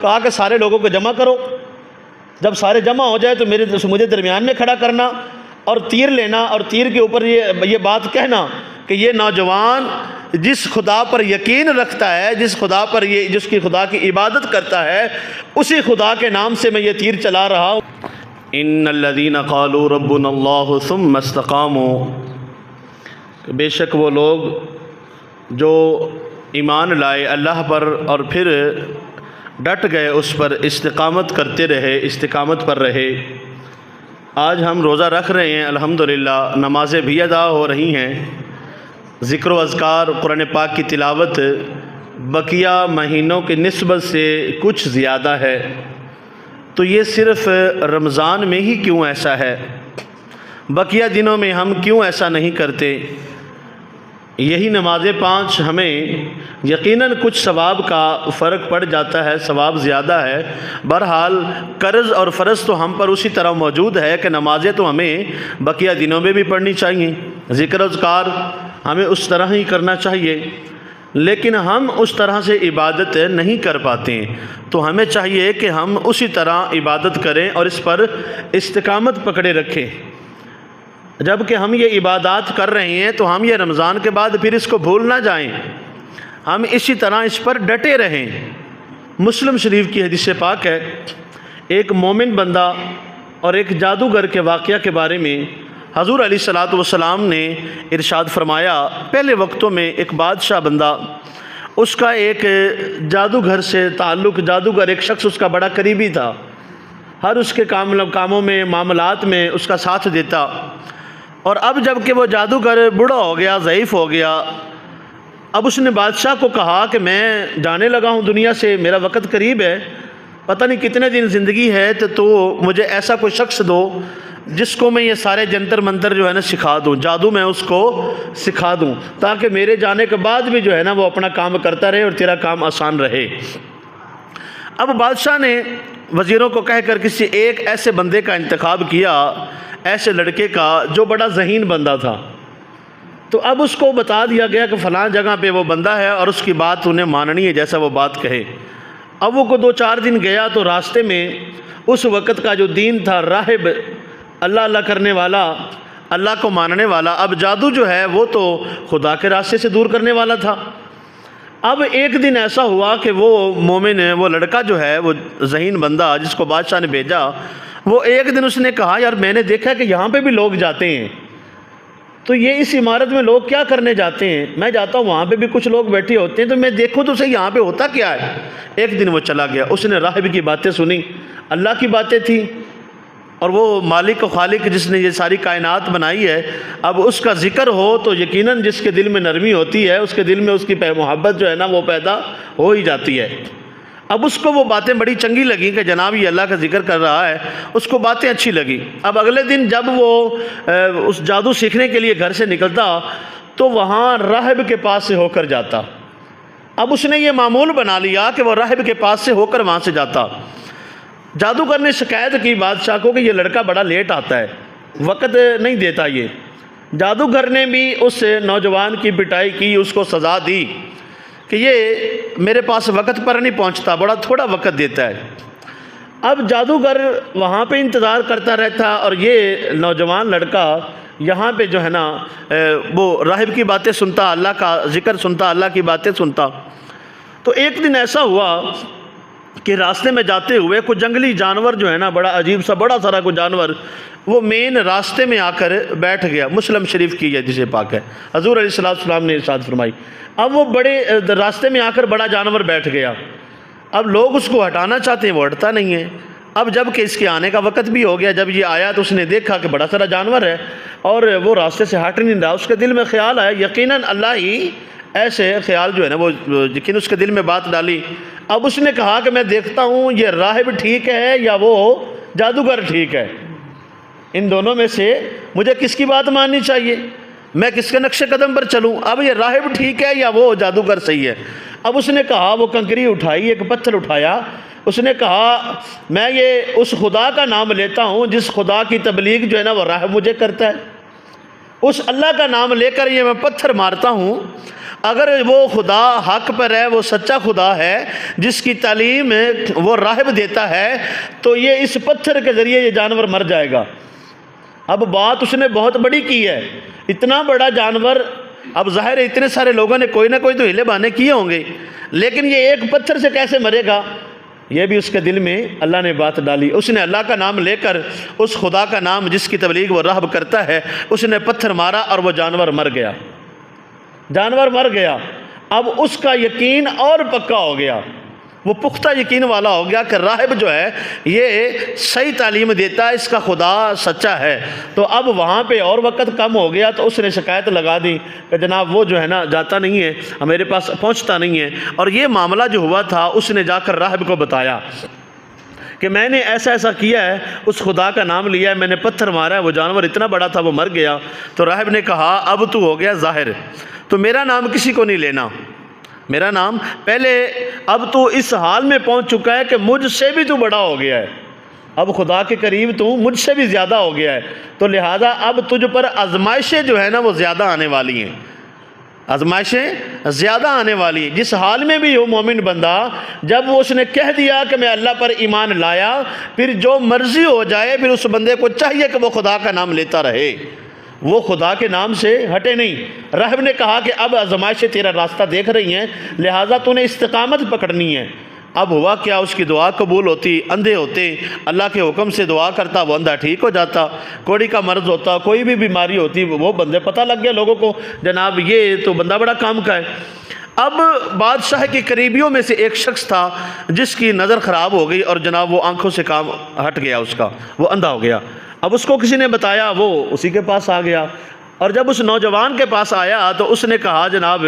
کہا کہ سارے لوگوں کو جمع کرو، جب سارے جمع ہو جائے تو مجھے درمیان میں کھڑا کرنا اور تیر لینا، اور تیر کے اوپر یہ بات کہنا کہ یہ نوجوان جس خدا پر یقین رکھتا ہے، جس کی خدا کی عبادت کرتا ہے، اسی خدا کے نام سے میں یہ تیر چلا رہا ہوں۔ ان الذین قالوا ربنا اللہ ثم استقاموا، بے شک وہ لوگ جو ایمان لائے اللہ پر اور پھر ڈٹ گئے اس پر، استقامت کرتے رہے، استقامت پر رہے۔ آج ہم روزہ رکھ رہے ہیں الحمدللہ، نمازیں بھی ادا ہو رہی ہیں، ذکر و اذکار قرآن پاک کی تلاوت بقیہ مہینوں کی نسبت سے کچھ زیادہ ہے، تو یہ صرف رمضان میں ہی کیوں ایسا ہے؟ بقیہ دنوں میں ہم کیوں ایسا نہیں کرتے؟ یہی نمازیں 5 ہمیں یقیناً کچھ ثواب کا فرق پڑ جاتا ہے، ثواب زیادہ ہے۔ بہرحال قرض اور فرض تو ہم پر اسی طرح موجود ہے کہ نمازیں تو ہمیں بقیہ دنوں میں بھی پڑھنی چاہیے، ذکر و اذکار ہمیں اس طرح ہی کرنا چاہیے، لیکن ہم اس طرح سے عبادت نہیں کر پاتے ہیں، تو ہمیں چاہیے کہ ہم اسی طرح عبادت کریں اور اس پر استقامت پکڑے رکھیں۔ جب کہ ہم یہ عبادات کر رہے ہیں تو ہم یہ رمضان کے بعد پھر اس کو بھول نہ جائیں، ہم اسی طرح اس پر ڈٹے رہیں۔ مسلم شریف کی حدیث پاک ہے، ایک مومن بندہ اور ایک جادوگر کے واقعہ کے بارے میں حضور علیہ الصلوۃ والسلام نے ارشاد فرمایا، پہلے وقتوں میں ایک بادشاہ بندہ، اس کا ایک جادوگر سے تعلق، جادوگر ایک شخص اس کا بڑا قریبی تھا، ہر اس کے کاموں میں معاملات میں اس کا ساتھ دیتا۔ اور اب جب کہ وہ جادوگر بوڑھا ہو گیا، ضعیف ہو گیا، اب اس نے بادشاہ کو کہا کہ میں جانے لگا ہوں دنیا سے، میرا وقت قریب ہے، پتہ نہیں کتنے دن زندگی ہے، تو مجھے ایسا کوئی شخص دو جس کو میں یہ سارے جنتر منتر جو ہے نا سکھا دوں، جادو میں اس کو سکھا دوں، تاکہ میرے جانے کے بعد بھی جو ہے نا وہ اپنا کام کرتا رہے اور تیرا کام آسان رہے۔ اب بادشاہ نے وزیروں کو کہہ کر کسی ایک ایسے بندے کا انتخاب کیا، ایسے لڑکے کا جو بڑا ذہین بندہ تھا، تو اب اس کو بتا دیا گیا کہ فلاں جگہ پہ وہ بندہ ہے اور اس کی بات انہیں ماننی ہے، جیسا وہ بات کہے۔ اب وہ 2-4 دن گیا تو راستے میں اس وقت کا جو دین تھا، راہب، اللہ اللہ کرنے والا، اللہ کو ماننے والا، اب جادو جو ہے وہ تو خدا کے راستے سے دور کرنے والا تھا۔ اب ایک دن ایسا ہوا کہ وہ مومن، وہ لڑکا جو ہے، وہ ذہین بندہ جس کو بادشاہ نے بھیجا، وہ ایک دن اس نے کہا، یار میں نے دیکھا کہ یہاں پہ بھی لوگ جاتے ہیں، تو یہ اس عمارت میں لوگ کیا کرنے جاتے ہیں، میں جاتا ہوں وہاں پہ بھی کچھ لوگ بیٹھے ہوتے ہیں، تو میں دیکھوں تو صحیح یہاں پہ ہوتا کیا ہے۔ ایک دن وہ چلا گیا، اس نے راہب کی باتیں سنی، اللہ کی باتیں تھیں، اور وہ مالک و خالق جس نے یہ ساری کائنات بنائی ہے، اب اس کا ذکر ہو تو یقیناً جس کے دل میں نرمی ہوتی ہے، اس کے دل میں اس کی محبت جو ہے نا وہ پیدا ہو ہی جاتی ہے۔ اب اس کو وہ باتیں بڑی چنگی لگیں کہ جناب یہ اللہ کا ذکر کر رہا ہے، اس کو باتیں اچھی لگیں۔ اب اگلے دن جب وہ اس جادو سیکھنے کے لیے گھر سے نکلتا تو وہاں راہب کے پاس سے ہو کر جاتا۔ اب اس نے یہ معمول بنا لیا کہ وہ راہب کے پاس سے ہو کر وہاں سے جاتا۔ جادوگر نے شکایت کی بادشاہ کو کہ یہ لڑکا بڑا لیٹ آتا ہے، وقت نہیں دیتا یہ۔ جادوگر نے بھی اس نوجوان کی پٹائی کی، اس کو سزا دی کہ یہ میرے پاس وقت پر نہیں پہنچتا، بڑا تھوڑا وقت دیتا ہے۔ اب جادوگر وہاں پہ انتظار کرتا رہتا اور یہ نوجوان لڑکا یہاں پہ جو ہے نا وہ راہب کی باتیں سنتا، اللہ کا ذکر سنتا، اللہ کی باتیں سنتا۔ تو ایک دن ایسا ہوا کہ راستے میں جاتے ہوئے کوئی جنگلی جانور جو ہے نا، بڑا عجیب سا بڑا سارا کوئی جانور، وہ مین راستے میں آ کر بیٹھ گیا۔ مسلم شریف کی یہ حدیث پاک ہے، حضور علیہ السلام نے ارشاد فرمائی، اب وہ بڑے راستے میں آ کر بڑا جانور بیٹھ گیا۔ اب لوگ اس کو ہٹانا چاہتے ہیں، وہ ہٹتا نہیں ہے۔ اب جب کہ اس کے آنے کا وقت بھی ہو گیا، جب یہ آیا تو اس نے دیکھا کہ بڑا سارا جانور ہے اور وہ راستے سے ہٹ نہیں رہا۔ اس کے دل میں خیال آیا، یقیناً اللہ ہی ایسے خیال جو ہے نا وہ یقین اس کے دل میں بات ڈالی۔ اب اس نے کہا کہ میں دیکھتا ہوں یہ راہب ٹھیک ہے یا وہ جادوگر ٹھیک ہے، ان دونوں میں سے مجھے کس کی بات ماننی چاہیے، میں کس کے نقش قدم پر چلوں، اب یہ راہب ٹھیک ہے یا وہ جادوگر صحیح ہے۔ اب اس نے کہا، وہ کنکری اٹھائی، ایک پتھر اٹھایا، اس نے کہا میں یہ اس خدا کا نام لیتا ہوں جس خدا کی تبلیغ جو ہے نا وہ راہب مجھے کرتا ہے، اس اللہ کا نام لے کر یہ میں پتھر مارتا ہوں، اگر وہ خدا حق پر ہے، وہ سچا خدا ہے جس کی تعلیم وہ راہب دیتا ہے، تو یہ اس پتھر کے ذریعے یہ جانور مر جائے گا۔ اب بات اس نے بہت بڑی کی ہے، اتنا بڑا جانور، اب ظاہر ہے اتنے سارے لوگوں نے کوئی نہ کوئی تو ہیلے بہانے کیے ہوں گے، لیکن یہ ایک پتھر سے کیسے مرے گا؟ یہ بھی اس کے دل میں اللہ نے بات ڈالی۔ اس نے اللہ کا نام لے کر، اس خدا کا نام جس کی تبلیغ وہ راہب کرتا ہے، اس نے پتھر مارا اور وہ جانور مر گیا، جانور مر گیا۔ اب اس کا یقین اور پکا ہو گیا، وہ پختہ یقین والا ہو گیا کہ راہب جو ہے یہ صحیح تعلیم دیتا ہے، اس کا خدا سچا ہے۔ تو اب وہاں پہ اور وقت کم ہو گیا تو اس نے شکایت لگا دی کہ جناب وہ جو ہے نا جاتا نہیں ہے، میرے پاس پہنچتا نہیں ہے۔ اور یہ معاملہ جو ہوا تھا اس نے جا کر راہب کو بتایا کہ میں نے ایسا ایسا کیا ہے، اس خدا کا نام لیا ہے، میں نے پتھر مارا ہے، وہ جانور اتنا بڑا تھا وہ مر گیا۔ تو راہب نے کہا اب تو ہو گیا ظاہر، تو میرا نام کسی کو نہیں لینا، میرا نام پہلے، اب تو اس حال میں پہنچ چکا ہے کہ مجھ سے بھی تو بڑا ہو گیا ہے، اب خدا کے قریب تو مجھ سے بھی زیادہ ہو گیا ہے، تو لہٰذا اب تجھ پر آزمائشیں جو ہے نا وہ زیادہ آنے والی ہیں، آزمائشیں زیادہ آنے والی ہیں۔ جس حال میں بھی ہو مومن بندہ، جب وہ اس نے کہہ دیا کہ میں اللہ پر ایمان لایا، پھر جو مرضی ہو جائے، پھر اس بندے کو چاہیے کہ وہ خدا کا نام لیتا رہے، وہ خدا کے نام سے ہٹے نہیں۔ راہب نے کہا کہ اب آزمائشیں تیرا راستہ دیکھ رہی ہیں، لہٰذا تو نے استقامت پکڑنی ہے۔ اب ہوا کیا، اس کی دعا قبول ہوتی، اندھے ہوتے، اللہ کے حکم سے دعا کرتا، وہ اندھا ٹھیک ہو جاتا، کوڑی کا مرض ہوتا، کوئی بھی بیماری ہوتی، وہ بندے پتہ لگ گیا لوگوں کو، جناب یہ تو بندہ بڑا کام کا ہے۔ اب بادشاہ کے قریبیوں میں سے ایک شخص تھا جس کی نظر خراب ہو گئی اور جناب وہ آنکھوں سے کام ہٹ گیا، اس کا وہ اندھا ہو گیا۔ اب اس کو کسی نے بتایا، وہ اسی کے پاس آ گیا، اور جب اس نوجوان کے پاس آیا تو اس نے کہا جناب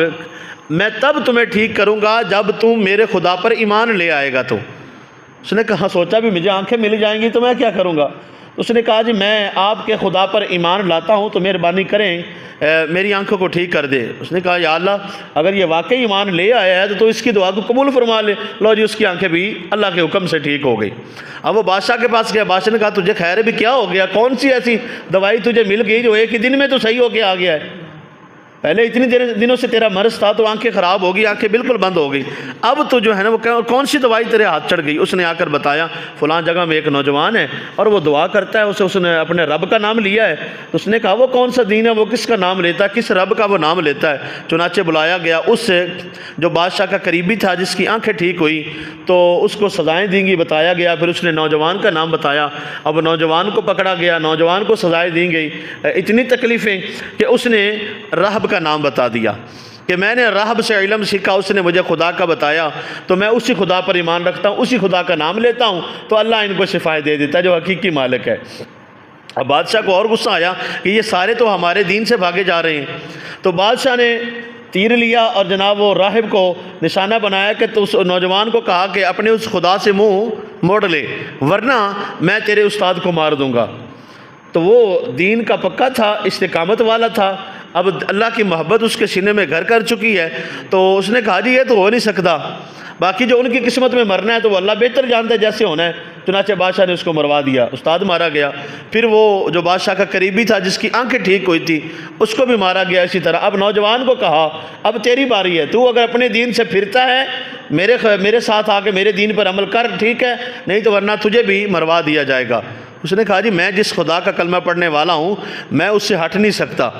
میں تب تمہیں ٹھیک کروں گا جب تم میرے خدا پر ایمان لے آئے گا۔ تو اس نے کہا سوچا بھی مجھے آنکھیں مل جائیں گی تو میں کیا کروں گا؟ اس نے کہا جی میں آپ کے خدا پر ایمان لاتا ہوں تو مہربانی کریں میری آنکھوں کو ٹھیک کر دے۔ اس نے کہا یا اللہ اگر یہ واقعی ایمان لے آیا ہے تو اس کی دعا کو قبول فرما لے۔ لو جی اس کی آنکھیں بھی اللہ کے حکم سے ٹھیک ہو گئی۔ اب وہ بادشاہ کے پاس گیا، بادشاہ نے کہا تجھے خیر بھی کیا ہو گیا، کون سی ایسی دوائی تجھے مل گئی جو ایک ہی دن میں تو صحیح ہو کے آ گیا ہے؟ پہلے اتنی دنوں سے تیرا مرض تھا تو آنکھیں خراب ہو گئی، آنکھیں بالکل بند ہو گئی، اب تو جو ہے نا وہ کون سی دوائی تیرے ہاتھ چڑھ گئی؟ اس نے آ کر بتایا فلاں جگہ میں ایک نوجوان ہے اور وہ دعا کرتا ہے، اس نے اپنے رب کا نام لیا ہے۔ اس نے کہا وہ کون سا دین ہے، وہ کس کا نام لیتا ہے، کس رب کا وہ نام لیتا ہے؟ چنانچہ بلایا گیا، اس جو بادشاہ کا قریبی تھا جس کی آنکھیں ٹھیک ہوئی تو اس کو سزائیں دیں گی بتایا گیا، پھر اس نے نوجوان کا نام بتایا، اب نوجوان کو پکڑا گیا، نوجوان کو سزائیں دی گئی، اتنی تکلیفیں کہ اس نے راہب کا نام بتا دیا کہ میں نے راہب سے علم سیکھا، اس نے مجھے خدا کا بتایا تو میں اسی خدا پر ایمان رکھتا ہوں، اسی خدا کا نام لیتا ہوں تو اللہ ان کو شفائیں دے دیتا ہے جو حقیقی مالک ہے۔ اب بادشاہ کو اور غصہ آیا کہ یہ سارے تو ہمارے دین سے بھاگے جا رہے ہیں، تو بادشاہ نے تیر لیا اور جناب وہ راہب کو نشانہ بنایا کہ تو اس نوجوان کو کہا کہ اپنے اس خدا سے منہ موڑ لے ورنہ میں تیرے استاد کو مار دوں گا۔ تو وہ دین کا پکا تھا، استقامت والا تھا، اب اللہ کی محبت اس کے سینے میں گھر کر چکی ہے، تو اس نے کہا جی یہ تو ہو نہیں سکتا، باقی جو ان کی قسمت میں مرنا ہے تو وہ اللہ بہتر جانتا ہے جیسے ہونا ہے۔ چنانچہ بادشاہ نے اس کو مروا دیا، استاد مارا گیا۔ پھر وہ جو بادشاہ کا قریبی تھا جس کی آنکھیں ٹھیک ہوئی تھی اس کو بھی مارا گیا اسی طرح۔ اب نوجوان کو کہا اب تیری باری ہے، تو اگر اپنے دین سے پھرتا ہے میرے ساتھ آ کے میرے دین پر عمل کر، ٹھیک ہے، نہیں تو ورنہ تجھے بھی مروا دیا جائے گا۔ اس نے کہا جی میں جس خدا کا کلمہ پڑھنے والا ہوں میں اس سے ہٹ نہیں سکتا۔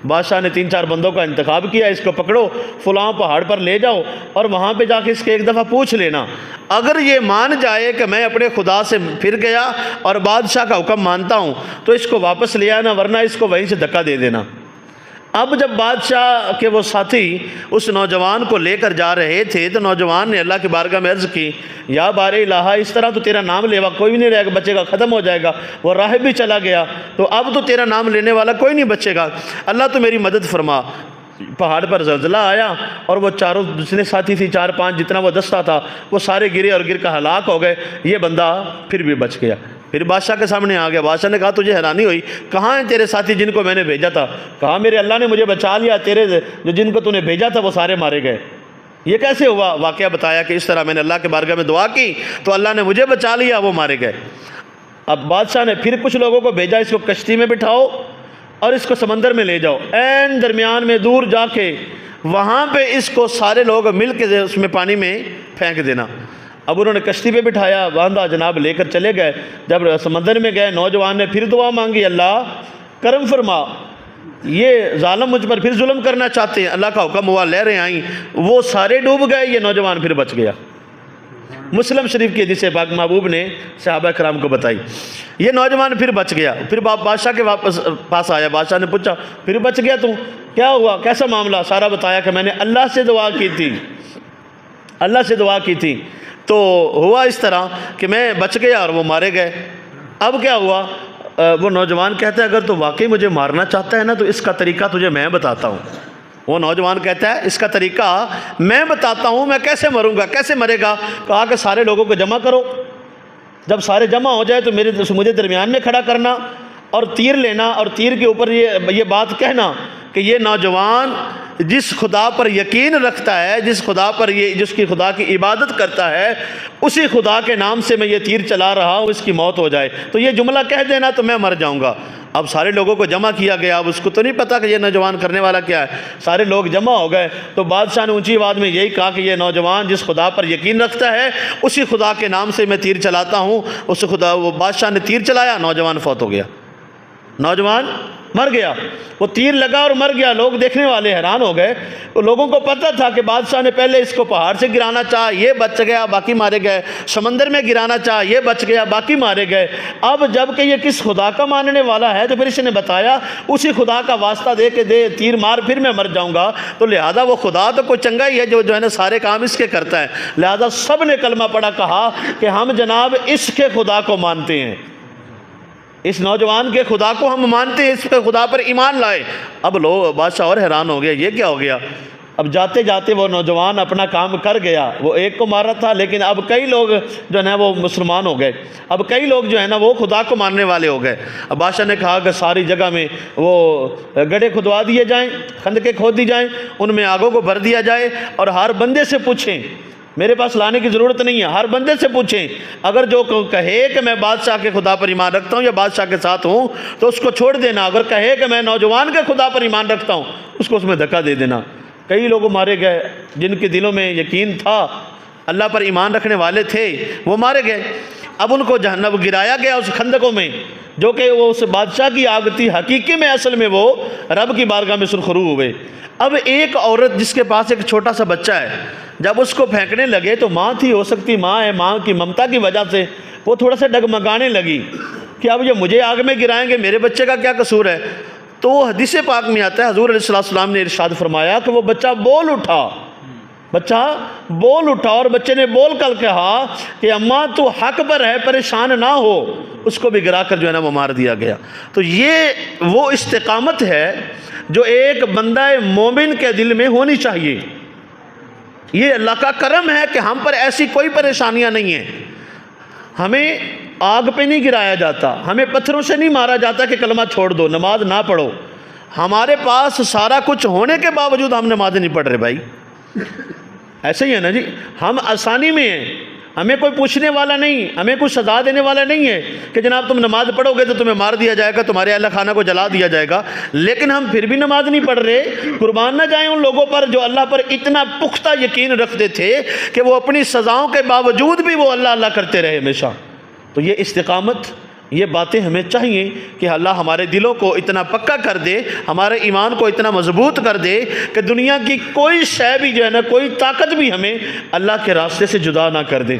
بادشاہ نے 3-4 بندوں کا انتخاب کیا، اس کو پکڑو فلاں پہاڑ پر لے جاؤ اور وہاں پہ جا کے اس کے ایک دفعہ پوچھ لینا، اگر یہ مان جائے کہ میں اپنے خدا سے پھر گیا اور بادشاہ کا حکم مانتا ہوں تو اس کو واپس لے آنا ورنہ اس کو وہیں سے دھکا دے دینا۔ اب جب بادشاہ کے وہ ساتھی اس نوجوان کو لے کر جا رہے تھے تو نوجوان نے اللہ کی بارگاہ میں عرض کی یا بار الہ اس طرح تو تیرا نام لیوا کوئی بھی نہیں رہے گا، بچے گا، ختم ہو جائے گا۔ وہ راہب بھی چلا گیا تو اب تو تیرا نام لینے والا کوئی نہیں بچے گا، اللہ تو میری مدد فرما۔ پہاڑ پر زلزلہ آیا اور وہ چاروں جتنے ساتھی تھی 4-5 جتنا وہ دستہ تھا وہ سارے گرے اور گر کر ہلاک ہو گئے، یہ بندہ پھر بھی بچ گیا۔ پھر بادشاہ کے سامنے آ گیا، بادشاہ نے کہا تجھے حیرانی ہوئی کہاں ہیں تیرے ساتھی جن کو میں نے بھیجا تھا؟ کہا میرے اللہ نے مجھے بچا لیا، تیرے جو جن کو تو نے بھیجا تھا وہ سارے مارے گئے۔ یہ کیسے ہوا؟ واقعہ بتایا کہ اس طرح میں نے اللہ کے بارگاہ میں دعا کی تو اللہ نے مجھے بچا لیا، وہ مارے گئے۔ اب بادشاہ نے پھر کچھ لوگوں کو بھیجا اس کو کشتی میں بٹھاؤ اور اس کو سمندر میں لے جاؤ، عین درمیان میں دور جا کے وہاں پہ اس کو سارے لوگ مل کے اس میں پانی میں پھینک دینا۔ اب انہوں نے کشتی پہ بٹھایا، باندھا، جناب لے کر چلے گئے۔ جب سمندر میں گئے، نوجوان نے پھر دعا مانگی، اللہ کرم فرما، یہ ظالم مجھ پر پھر ظلم کرنا چاہتے ہیں۔ اللہ کا حکم ہوا، لہریں آئیں، وہ سارے ڈوب گئے، یہ نوجوان پھر بچ گیا۔ مسلم شریف کی حدیث پاک محبوب نے صحابہ کرام کو بتائی، یہ نوجوان پھر بچ گیا۔ پھر بادشاہ کے پاس آیا، بادشاہ نے پوچھا پھر بچ گیا تو کیا ہوا، کیسا معاملہ؟ سارا بتایا کہ میں نے اللہ سے دعا کی تھی، اللہ سے دعا کی تھی، تو ہوا اس طرح کہ میں بچ گیا اور وہ مارے گئے۔ اب کیا ہوا؟ وہ نوجوان کہتا ہے اگر تو واقعی مجھے مارنا چاہتا ہے نا تو اس کا طریقہ تجھے میں بتاتا ہوں۔ وہ نوجوان کہتا ہے اس کا طریقہ میں بتاتا ہوں، میں کیسے مروں گا، کیسے مرے گا؟ کہا کہ سارے لوگوں کو جمع کرو، جب سارے جمع ہو جائے تو مجھے درمیان میں کھڑا کرنا اور تیر لینا، اور تیر کے اوپر یہ بات کہنا کہ یہ نوجوان جس خدا پر یقین رکھتا ہے، جس کی خدا کی عبادت کرتا ہے، اسی خدا کے نام سے میں یہ تیر چلا رہا ہوں، اس کی موت ہو جائے تو یہ جملہ کہہ دینا تو میں مر جاؤں گا۔ اب سارے لوگوں کو جمع کیا گیا، اب اس کو تو نہیں پتا کہ یہ نوجوان کرنے والا کیا ہے، سارے لوگ جمع ہو گئے تو بادشاہ نے اونچی آواز میں یہی کہا کہ یہ نوجوان جس خدا پر یقین رکھتا ہے اسی خدا کے نام سے میں تیر چلاتا ہوں۔ وہ بادشاہ نے تیر چلایا، نوجوان فوت ہو گیا، نوجوان مر گیا، وہ تیر لگا اور مر گیا۔ لوگ دیکھنے والے حیران ہو گئے، لوگوں کو پتہ تھا کہ بادشاہ نے پہلے اس کو پہاڑ سے گرانا چاہا، یہ بچ گیا، باقی مارے گئے، سمندر میں گرانا چاہا، یہ بچ گیا، باقی مارے گئے۔ اب جب کہ یہ کس خدا کا ماننے والا ہے تو پھر اس نے بتایا اسی خدا کا واسطہ دے کے دے تیر مار پھر میں مر جاؤں گا، تو لہذا وہ خدا تو کوئی چنگا ہی ہے جو ہے نا سارے کام اس کے کرتا ہے۔ لہذا سب نے کلمہ پڑھا، کہا کہ ہم جناب اس کے خدا کو مانتے ہیں، اس نوجوان کے خدا کو ہم مانتے ہیں، اس کے خدا پر ایمان لائے۔ اب لوگ بادشاہ اور حیران ہو گیا، یہ کیا ہو گیا؟ اب جاتے جاتے وہ نوجوان اپنا کام کر گیا، وہ ایک کو مارا تھا لیکن اب کئی لوگ جو ہے نا وہ مسلمان ہو گئے، اب کئی لوگ جو ہے نا وہ خدا کو ماننے والے ہو گئے۔ اب بادشاہ نے کہا کہ ساری جگہ میں وہ گڑھے کھدوا دیے جائیں، خندقیں کھود دی جائیں، ان میں آگوں کو بھر دیا جائے اور ہر بندے سے پوچھیں، میرے پاس لانے کی ضرورت نہیں ہے، ہر بندے سے پوچھیں، اگر جو کہے کہ میں بادشاہ کے خدا پر ایمان رکھتا ہوں یا بادشاہ کے ساتھ ہوں تو اس کو چھوڑ دینا، اگر کہے کہ میں نوجوان کے خدا پر ایمان رکھتا ہوں اس کو اس میں دھکا دے دینا۔ کئی لوگ مارے گئے جن کے دلوں میں یقین تھا، اللہ پر ایمان رکھنے والے تھے، وہ مارے گئے۔ اب ان کو جہنم گرایا گیا اس خندقوں میں، جو کہ وہ اس بادشاہ کی آگ تھی، حقیقی میں اصل میں وہ رب کی بارگاہ میں سرخرو ہوئے۔ اب ایک عورت جس کے پاس ایک چھوٹا سا بچہ ہے، جب اس کو پھینکنے لگے تو ماں تھی، ہو سکتی ماں ہے، ماں کی ممتا کی وجہ سے وہ تھوڑا سا ڈگمگانے لگی کہ اب یہ مجھے آگ میں گرائیں گے، میرے بچے کا کیا قصور ہے؟ تو وہ حدیث پاک میں آتا ہے، حضور علیہ السلام نے ارشاد فرمایا کہ وہ بچہ بول اٹھا، اور بچے نے بول کر کہا کہ اماں تو حق پر ہے، پریشان نہ ہو، اس کو بھی گرا کر جو ہے نا وہ مار دیا گیا۔ تو یہ وہ استقامت ہے جو ایک بندہ مومن کے دل میں ہونی چاہیے۔ یہ اللہ کا کرم ہے کہ ہم پر ایسی کوئی پریشانیاں نہیں ہیں، ہمیں آگ پہ نہیں گرایا جاتا، ہمیں پتھروں سے نہیں مارا جاتا کہ کلمہ چھوڑ دو، نماز نہ پڑھو۔ ہمارے پاس سارا کچھ ہونے کے باوجود ہم نماز نہیں پڑھ رہے بھائی، ایسے ہی ہے نا جی، ہم آسانی میں ہیں، ہمیں کوئی پوچھنے والا نہیں، ہمیں کوئی سزا دینے والا نہیں ہے کہ جناب تم نماز پڑھو گے تو تمہیں مار دیا جائے گا، تمہارے اہل خانہ کو جلا دیا جائے گا، لیکن ہم پھر بھی نماز نہیں پڑھ رہے۔ قربان نہ جائیں ان لوگوں پر جو اللہ پر اتنا پختہ یقین رکھتے تھے کہ وہ اپنی سزاؤں کے باوجود بھی وہ اللہ اللہ کرتے رہے ہمیشہ۔ تو یہ استقامت، یہ باتیں ہمیں چاہیے کہ اللہ ہمارے دلوں کو اتنا پکا کر دے، ہمارے ایمان کو اتنا مضبوط کر دے کہ دنیا کی کوئی شے بھی جو ہے نا، کوئی طاقت بھی ہمیں اللہ کے راستے سے جدا نہ کر دے۔